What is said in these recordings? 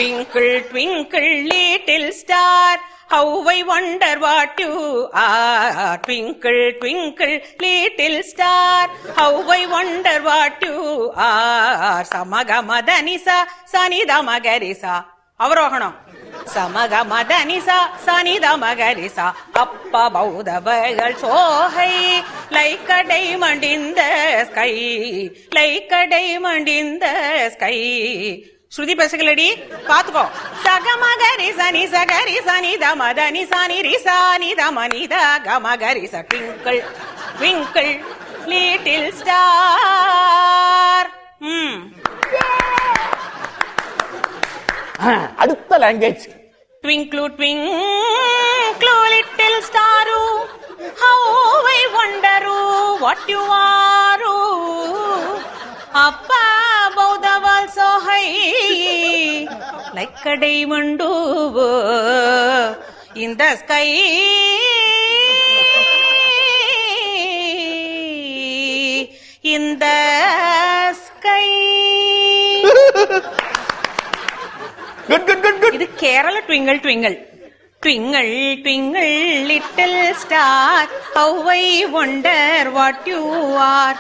Twinkle, twinkle, little star, how I wonder what you are. Twinkle, twinkle, little star, how I wonder what you are. Samagamadhanisa, Sanidamagarisa. அவரோகணம். Samagamadhanisa, Sanidamagarisa. Up above the veil so high, like a diamond in the sky, like a diamond in the sky. ஸ்ருதி பேசுகளடி பாத்துக்கோ. சகமகரி சனி சகரி சனி தமதனி சனி ரிசானி தமனி தகமகரி ச. Twinkle twinkle little star. அடுத்த language. Twinkle twinkle little star, how I wonder what you are. Up above the world so high, like a diamond in the sky. In the sky. Good, good, good, good. இது Kerala twinkle twinkle. Twinkle, twinkle, little star, how I wonder what you are.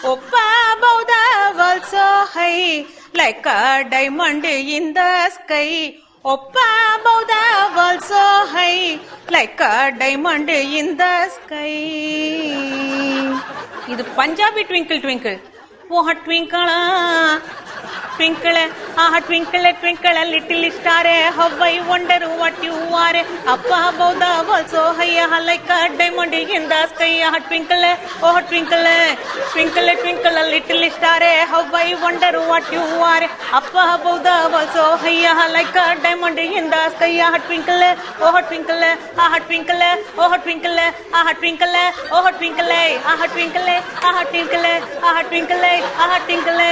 Up above the world so high, like a diamond in the sky. Up above the world so high, like a diamond in the sky. இது Punjabi twinkle twinkle. ஓஹ ட்விங்கிளா twinkle, ah twinkle, twinkle, little star, how I wonder what you are. Up above the world so high, like a diamond in the sky. Ah twinkle, oh twinkle, twinkle, twinkle, little star, how I wonder what you are. Up above the world so high, like a diamond in the sky. Ah twinkle, oh twinkle, ah twinkle, oh twinkle, ah twinkle, oh twinkle, ah twinkle, ah twinkle, ah twinkle, ah twinkle.